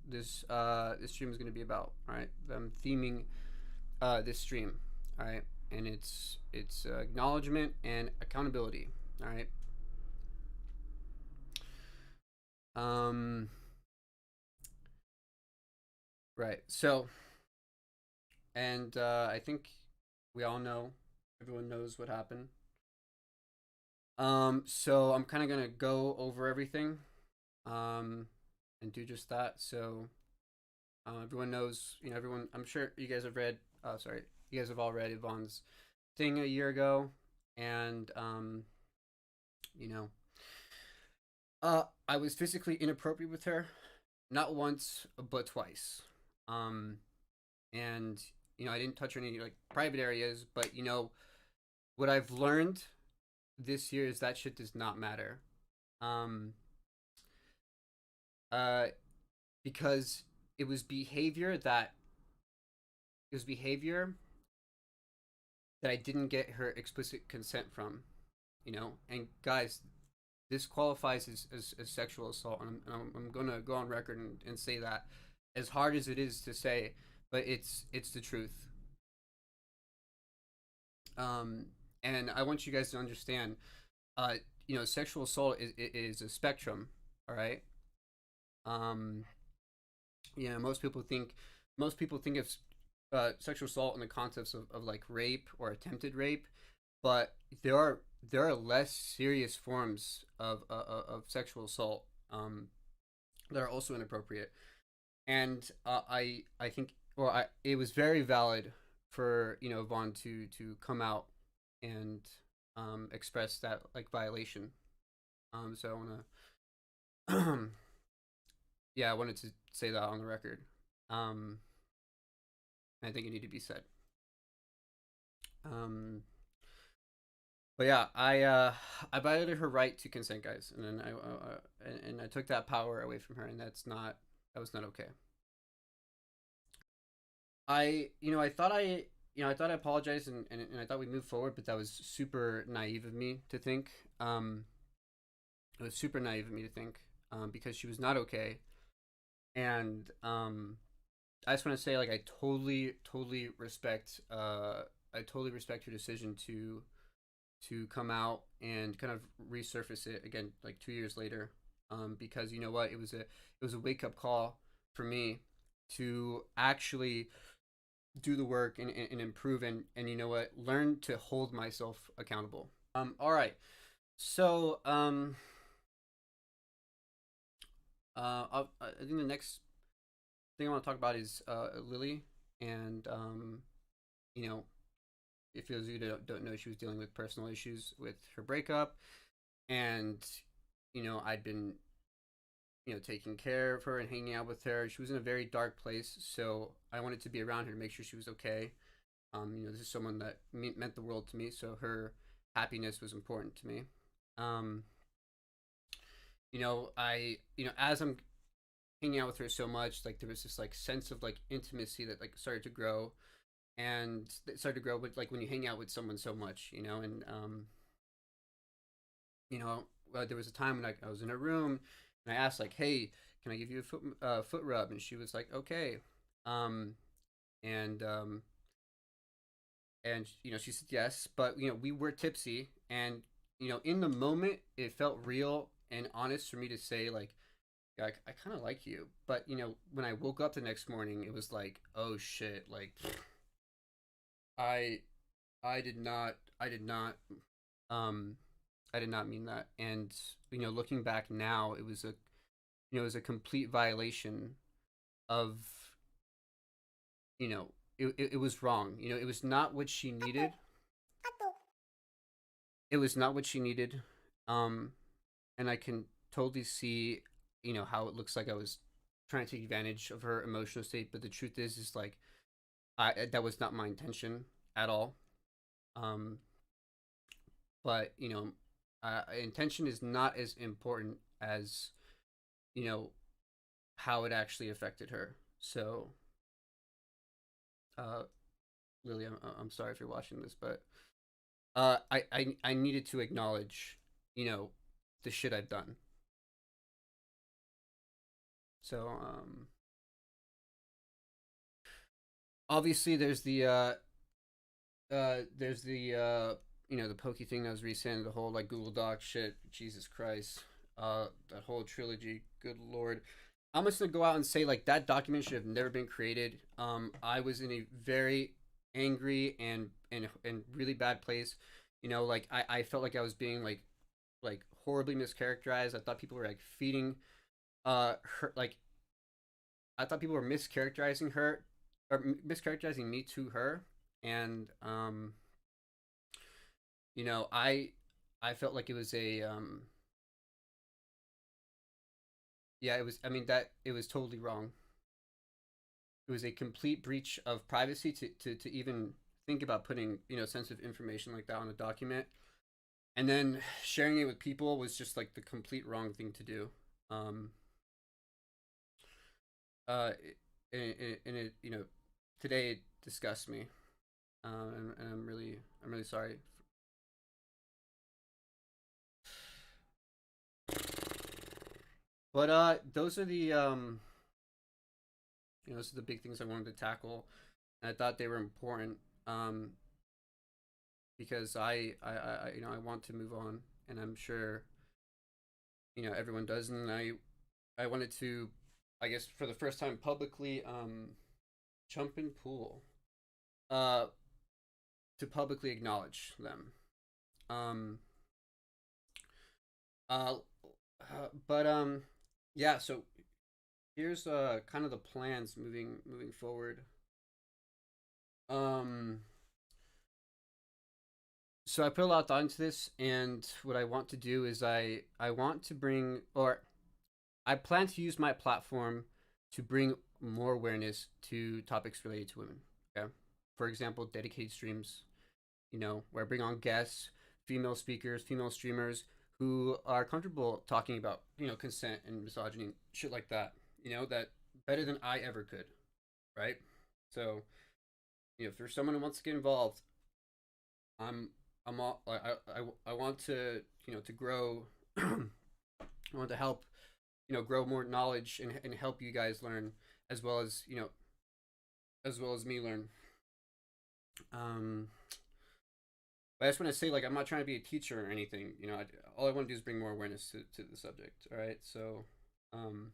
this stream is going to be about. All right, I'm theming this stream. All right, and it's acknowledgement and accountability. All right. Um. Right. So, and I think we all know, everyone knows what happened. So I'm kind of gonna go over everything, um, and do just that. So, everyone knows, everyone. I'm sure you guys have read. Sorry, you guys have all read Yvonne's thing a year ago, and you know, I was physically inappropriate with her, not once but twice. Um, and I didn't touch her in any like private areas, but what I've learned this year is that shit does not matter. Um, uh, because it was behavior that it was behavior that I didn't get her explicit consent from. And guys, this qualifies as sexual assault, and I'm gonna go on record and say that, as hard as it is to say, but it's the truth. Um, and I want you guys to understand, uh, sexual assault is a spectrum. All right. Um, most people think of sexual assault in the context of like rape or attempted rape, but there are less serious forms of sexual assault, that are also inappropriate. And I think, or it was very valid for Vaughn to come out and express that like violation. So I want to yeah, I wanted to say that on the record. Um, I think it needed to be said. Um, but yeah, I violated her right to consent, guys, and then I took that power away from her, and that was not okay. I thought I apologized, and I thought we moved forward, but that was super naive of me to think. It was super naive of me to think, because she was not okay, and I just want to say, like, I totally respect her decision to come out and kind of resurface it again, like 2 years later, because you know what, it was a wake up call for me to actually do the work and improve, and you know what, learn to hold myself accountable. All right. So I think the next thing I want to talk about is Lily, and you know, if those of you don't know, she was dealing with personal issues with her breakup, and I'd been taking care of her and hanging out with her. She was in a very dark place, so I wanted to be around her to make sure she was okay. This is someone that meant the world to me, so her happiness was important to me. Um, as I'm hanging out with her so much, like there was this like sense of like intimacy that like started to grow, and it started to grow with like when you hang out with someone so much, and you know, there was a time when I was in a room and I asked like, "Hey, can I give you a foot rub?" And she was like, "Okay," um, and she said yes, but we were tipsy, and in the moment it felt real and honest for me to say like, yeah, I kind of like you, but when I woke up the next morning, it was like, oh shit, like I I did not um I did not mean that. And looking back now, it was a complete violation of it was wrong. It was not what she needed. It was not what she needed. Um and I can totally see how it looks like I was trying to take advantage of her emotional state, but the truth is like that was not my intention at all. Um but intention is not as important as you know how it actually affected her. So uh Lily, I'm sorry if you're watching this, but I needed to acknowledge you know the shit I've done. So obviously there's the you know, the Pokey thing that was recent, the whole like Google Doc shit. Jesus Christ, that whole trilogy. Good lord, I'm just gonna go out and say like that document should have never been created. I was in a very angry and really bad place. You know, like I felt like I was being like horribly mischaracterized. I thought people were like feeding her like I thought people were mischaracterizing her or mischaracterizing me to her, and you know, I felt like it was a yeah, it was, I mean, that it was totally wrong. It was a complete breach of privacy to even think about putting, you know, sensitive information like that on a document, and then sharing it with people was just like the complete wrong thing to do. um uh and it, you know, today it disgusts me. And I'm really sorry. But those are the you know, those are the big things I wanted to tackle, and I thought they were important. Um, because you know, I want to move on, and I'm sure, you know, everyone does, and I wanted to, I guess for the first time publicly, jump in pool, uh, to publicly acknowledge them. Um, uh, but yeah. So here's kind of the plans moving forward. Um, so I put a lot of thought into this, and what I want to do is I want to bring, or I plan to use my platform to bring more awareness to topics related to women. Okay, for example, dedicated streams. You know, where I bring on guests, female speakers, female streamers who are comfortable talking about, you know, consent and misogyny, shit like that. You know, that better than I ever could. Right. So, you know, if there's someone who wants to get involved, I'm I'm all I want to, you know, to grow. I want to help, you know, grow more knowledge and help you guys learn, as well as, you know, as well as me learn. Um, but I just want to say, like, I'm not trying to be a teacher or anything. You know, all I want to do is bring more awareness to the subject. All right, so, um,